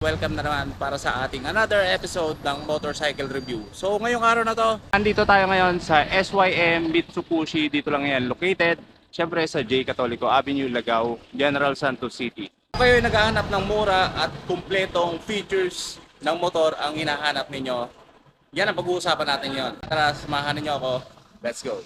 Welcome na naman para sa ating another episode ng Motorcycle Review. So ngayong araw na to, nandito tayo ngayon sa SYM Mitsubishi. Dito lang yan located, syempre sa J. Catolico Avenue, Lagao, General Santos City. Kung kayo ay naghahanap ng mura at kumpletong features ng motor ang hinahanap ninyo, yan ang pag-uusapan natin yon. Tara, samahan ninyo ako. Let's go!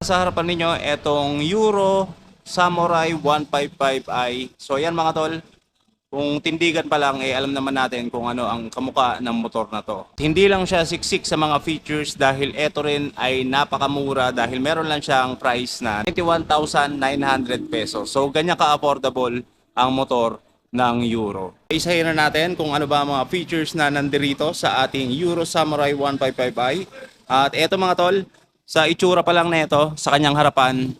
Sa harapan ninyo, etong Euro Samurai 155i. So yan mga tol, kung tindigan pa lang, alam naman natin kung ano ang kamuka ng motor na to. Hindi lang siya siksik sa mga features dahil eto rin ay napakamura dahil meron lang siyang price na 21,900 pesos. So ganyan ka-affordable ang motor ng Euro. Isahin na natin kung ano ba mga features na nandirito sa ating Euro Samurai 155i. At eto mga tol, sa itsura pa lang nito, sa kanyang harapan,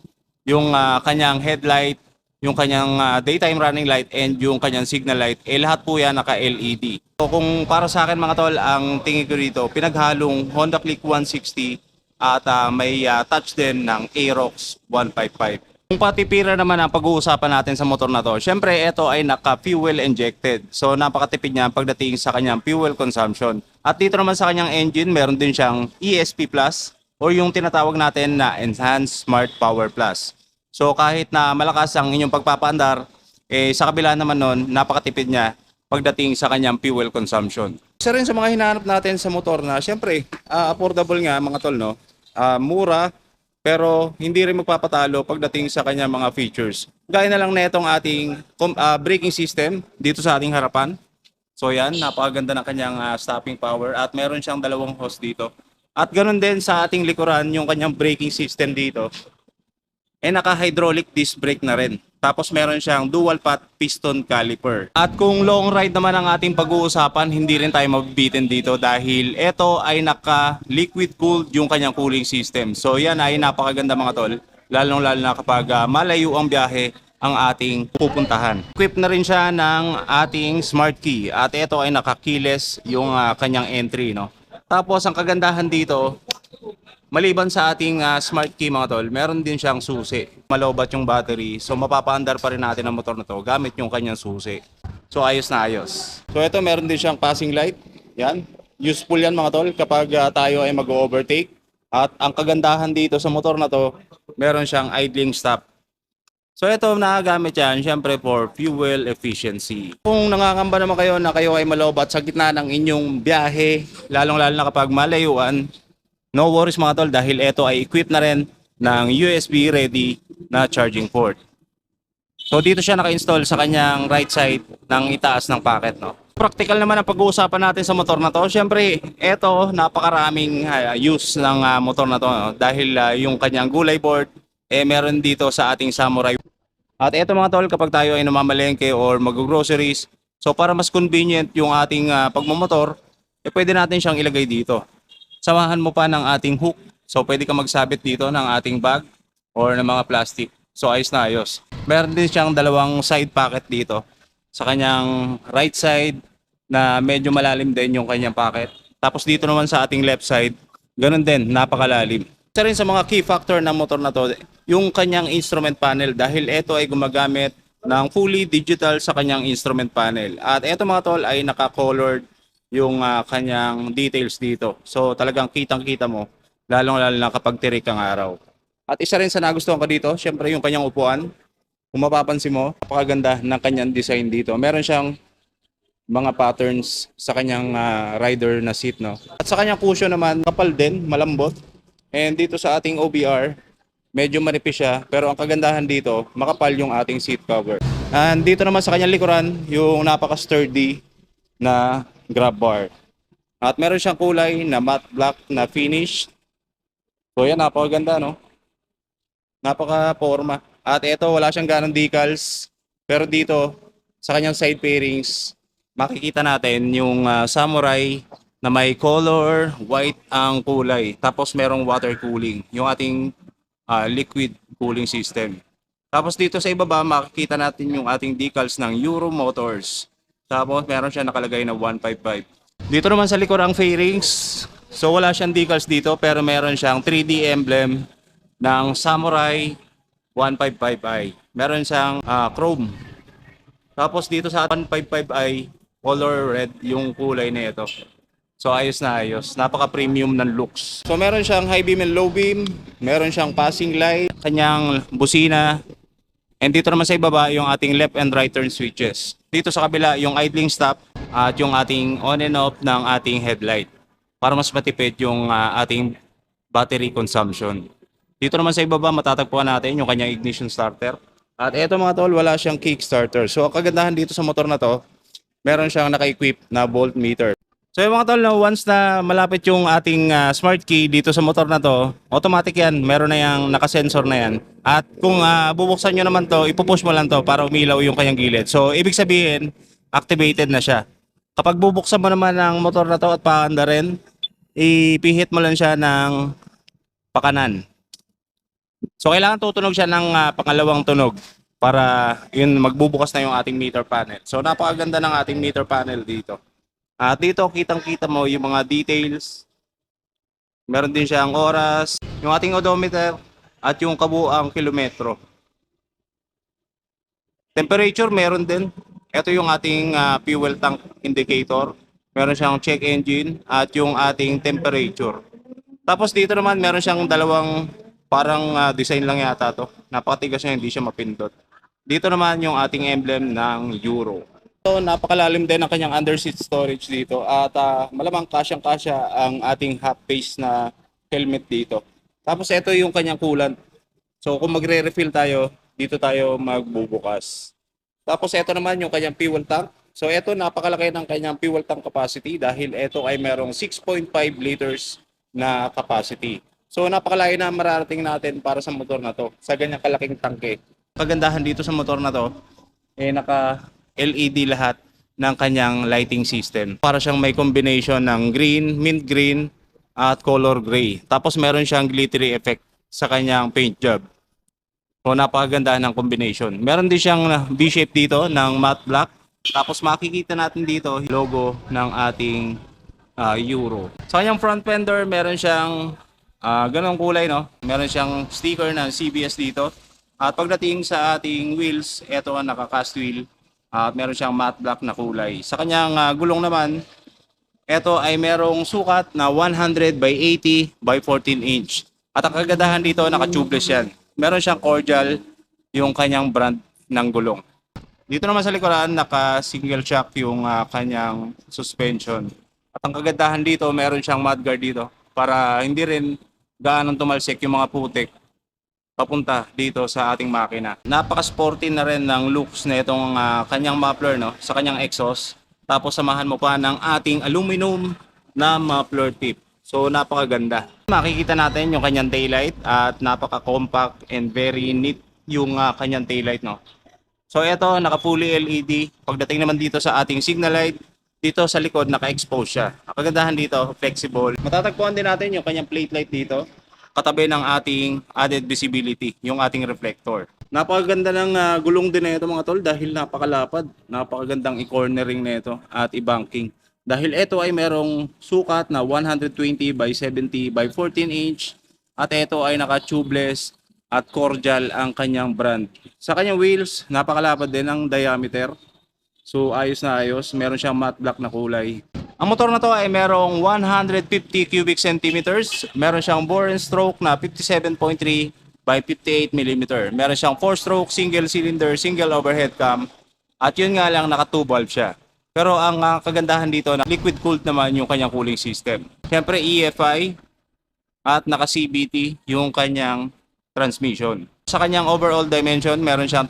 yung kanyang headlight, yung kanyang daytime running light, and yung kanyang signal light, lahat po yan naka-LED. So kung para sa akin mga tol, ang tingin ko dito, pinaghalong Honda Click 160 at may touch din ng Aerox 155. Kung patipira naman ang pag-uusapan natin sa motor na to, syempre ito ay naka-fuel injected. So napakatipid niya pagdating sa kanyang fuel consumption. At dito naman sa kanyang engine, meron din siyang ESP Plus, o yung tinatawag natin na Enhanced Smart Power Plus. So kahit na malakas ang inyong pagpapaandar, sa kabila naman nun, napakatipid niya pagdating sa kanyang fuel consumption. Isa rin sa mga hinahanap natin sa motor na syempre affordable nga mga tol, no? Mura, pero hindi rin magpapatalo pagdating sa kanyang mga features. Gaya na lang na itong ating braking system dito sa ating harapan. So yan, napakaganda ng kanyang stopping power at meron siyang dalawang hose dito. At ganoon din sa ating likuran, yung kanyang braking system dito, naka-hydraulic disc brake na rin. Tapos meron siyang dual path piston caliper. At kung long ride naman ang ating pag-uusapan, hindi rin tayo mabibitin dito dahil ito ay naka-liquid cooled yung kanyang cooling system. So yan ay napakaganda mga tol, lalong-lalo na kapag malayo ang biyahe ang ating pupuntahan. Equipped na rin siya ng ating smart key at ito ay naka-keyless yung kanyang entry, no? Tapos ang kagandahan dito, maliban sa ating smart key mga tol, meron din siyang susi. Malobat yung battery, so mapapaandar pa rin natin ang motor na to gamit yung kanyang susi. So ayos na ayos. So ito meron din siyang passing light. Yan, useful yan mga tol kapag tayo ay mag-overtake. At ang kagandahan dito sa motor na to, meron siyang idling stop. So ito nagagamit yan syempre for fuel efficiency. Kung nangangamba naman kayo na kayo ay malobat sa gitna ng inyong biyahe, lalong-lalo na kapag malayuan, no worries mga tol dahil ito ay equipped na rin ng USB ready na charging port. So dito siya naka-install sa kanyang right side ng itaas ng packet, no. Practical naman ang pag-uusapan natin sa motor na to. Syempre, ito napakaraming use ng motor na to, no? Dahil yung kanyang gulay board meron dito sa ating Samurai. At eto mga tol, kapag tayo ay namamalengke or mag-groceries, so para mas convenient yung ating pagmamotor, pwede natin siyang ilagay dito. Samahan mo pa ng ating hook. So pwede ka magsabit dito ng ating bag or ng mga plastic. So ayos na ayos. Meron din siyang dalawang side pocket dito. Sa kanyang right side na medyo malalim din yung kanyang pocket. Tapos dito naman sa ating left side, ganun din, napakalalim. Isa rin sa mga key factor ng motor na to, yung kanyang instrument panel dahil ito ay gumagamit ng fully digital sa kanyang instrument panel. At ito mga tol ay naka-colored yung kanyang details dito. So talagang kitang-kita mo, lalong-lalo na kapag tirik ang araw. At isa rin sa nagustuhan ko dito, syempre yung kanyang upuan. Kung mapapansin mo, napakaganda ng kanyang design dito. Meron siyang mga patterns sa kanyang rider na seat, no. At sa kanyang cushion naman, kapal din, malambot. And dito sa ating OBR, medyo manipis siya, pero ang kagandahan dito, makapal yung ating seat cover. And dito naman sa kanyang likuran, yung napaka-sturdy na grab bar. At meron siyang kulay na matte black na finish. So yan, napakaganda, no? Napaka-forma. At ito, wala siyang ganong decals. Pero dito, sa kanyang side pairings, makikita natin yung Samurai na may color, white ang kulay. Tapos merong water cooling, yung ating liquid cooling system. Tapos dito sa ibaba, makikita natin yung ating decals ng Euro Motors. Tapos meron siya nakalagay na 155. Dito naman sa likod ang fairings. So wala siyang decals dito, pero meron siyang 3D emblem ng Samurai 155i. Meron siyang chrome. Tapos dito sa 155i, color red yung kulay na ito. So ayos na ayos. Napaka-premium ng looks. So meron siyang high beam and low beam. Meron siyang passing light. Kanyang busina. And dito naman sa ibaba yung ating left and right turn switches. Dito sa kabila yung idling stop at yung ating on and off ng ating headlight. Para mas matipid yung ating battery consumption. Dito naman sa ibaba matatagpuan natin yung kanyang ignition starter. At eto mga tol, wala siyang kickstarter. So ang kagandahan dito sa motor na to, meron siyang naka-equip na voltmeter. So yung mga tol, no, once na malapit yung ating smart key dito sa motor na to, automatic yan, meron na yung nakasensor na yan. At kung bubuksan nyo naman to, ipupush mo lang to para umilaw yung kanyang gilid. So ibig sabihin, activated na siya. Kapag bubuksan mo naman ang motor na to at paanda rin, ipihit mo lang siya ng pakanan. So kailangan tutunog siya ng pangalawang tunog para yun magbubukas na yung ating meter panel. So napakaganda ng ating meter panel dito. At dito kitang-kita mo yung mga details. Meron din siyang oras, yung ating odometer at yung kabuuang kilometro. Temperature meron din. Ito yung ating fuel tank indicator. Meron siyang check engine at yung ating temperature. Tapos dito naman meron siyang dalawang parang design lang yata to. Napakatigas niya, hindi siya mapindot. Dito naman yung ating emblem ng Euro. So, napakalalim din ang kanyang underseat storage dito at malamang kasyang-kasya ang ating half face na helmet dito. Tapos ito yung kanyang coolant. So kung magre-refill tayo, dito tayo magbubukas. Tapos ito naman yung kanyang fuel tank. So ito napakalaki ng kanyang fuel tank capacity dahil ito ay merong 6.5 liters na capacity. So napakalayo na mararating natin para sa motor na to sa ganyang kalaking tangke. Kagandahan dito sa motor na to, naka LED lahat ng kanyang lighting system. Para siyang may combination ng green, mint green at color gray. Tapos meron siyang glittery effect sa kanyang paint job. So napakaganda ng combination. Meron din siyang V-shape dito ng matte black. Tapos makikita natin dito logo ng ating Euro. Sa kanyang front fender meron siyang ganong kulay, no? Meron siyang sticker ng CBS dito. At pagdating sa ating wheels, ito ang naka-cast wheel. At meron siyang matte black na kulay. Sa kanyang gulong naman, ito ay merong sukat na 100 by 80 by 14 inch. At ang kagandahan dito, naka-tubeless yan. Meron siyang cordial yung kanyang brand ng gulong. Dito naman sa likuran, naka-single shock yung kanyang suspension. At ang kagandahan dito, meron siyang mudguard dito para hindi rin gaano tumalsik yung mga putik papunta dito sa ating makina. Napaka-sporty na rin ng looks na itong kanyang muffler, no, sa kanyang exhaust. Tapos samahan mo pa ng ating aluminum na muffler tip. So napakaganda. Makikita natin yung kanyang taillight at napaka-compact and very neat yung kanyang taillight, no. So ito, naka-fully LED. Pagdating naman dito sa ating signal light, dito sa likod naka-expose siya. Ang kagandahan dito, flexible. Matatagpuan din natin yung kanyang plate light dito, katabi ng ating added visibility, yung ating reflector. Napakaganda ng gulong din na ito mga tol dahil napakalapad. Napakagandang i-cornering na ito at i-banking. Dahil ito ay merong sukat na 120 by 70 by 14 inch at ito ay naka-tubeless at cordial ang kanyang brand. Sa kanyang wheels, napakalapad din ang diameter. So ayos na ayos, meron siyang matte black na kulay. Ang motor na to ay merong 150 cubic centimeters. Meron siyang bore and stroke na 57.3 by 58 mm. Meron siyang 4-stroke single cylinder, single overhead cam. At yun nga lang, naka 2 valve siya. Pero ang kagandahan dito na liquid cooled naman yung kanyang cooling system. Siyempre EFI at naka CVT yung kanyang transmission. Sa kanyang overall dimension, meron siyang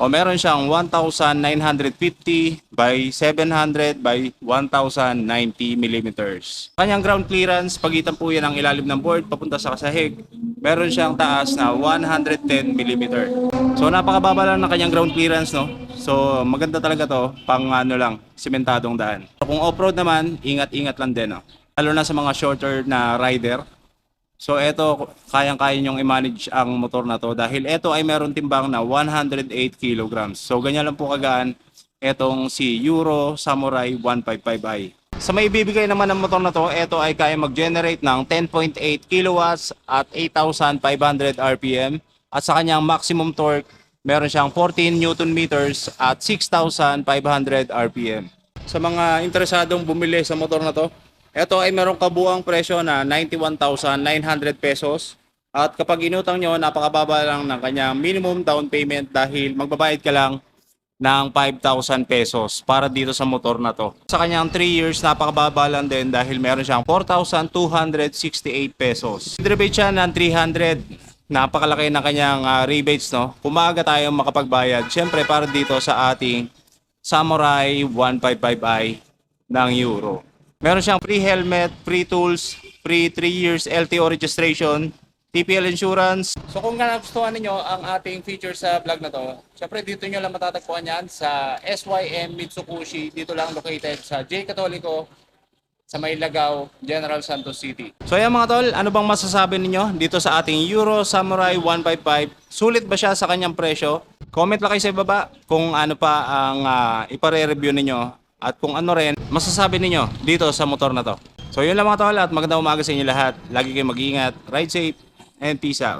meron siyang 1,950 by 700 by 1,090 millimeters. Kanyang ground clearance, pagitan po yan ng ilalim ng board papunta sa kasahig, meron siyang taas na 110 millimeter. So napakababa lang ng kanyang ground clearance, no? So maganda talaga to, pang simentadong daan. Kung off-road naman, ingat-ingat lang din, no? Lalo na sa mga shorter na rider. So eto, kayang-kaya nyong i-manage ang motor na to dahil eto ay meron timbang na 108 kilograms. So ganyan lang po kagaan etong si Euro Samurai 155i. Sa may bibigay naman ng motor na to, eto ay kaya mag-generate ng 10.8 kilowatts at 8,500 RPM. At sa kanyang maximum torque, meron siyang 14 Newton meters at 6,500 RPM. Sa mga interesadong bumili sa motor na to, ito ay merong kabuang presyo na 91,900 pesos. At kapag inutang nyo, napakababa lang ng kanyang minimum down payment dahil magbabayad ka lang ng 5,000 pesos para dito sa motor na to. Sa kanyang 3 years, napakababa lang din dahil meron siyang 4,268 pesos. Rebate siya ng 300. Napakalaki ng kanyang rebates, no? Kumaga tayong makapagbayad. Siyempre para dito sa ating Samurai 155i ng Euro. Meron siyang free helmet, free tools, free 3 years LTO registration, TPL insurance. So kung nagustuhan niyo ang ating feature sa vlog na to, syempre dito nyo lang matatagpuan yan sa SYM Mitsubishi. Dito lang located sa J. Catolico sa Maylagaw, General Santos City. So ayan mga tol, ano bang masasabi ninyo dito sa ating Euro Samurai 155? Sulit ba siya sa kanyang presyo? Comment lang kayo sa ibaba kung ano pa ang ipare-review ninyo. At kung ano rin, masasabi ninyo dito sa motor na to. So yun lang mga tol at magandang umaga sa inyo lahat. Lagi kayong mag-iingat, ride safe, and peace out.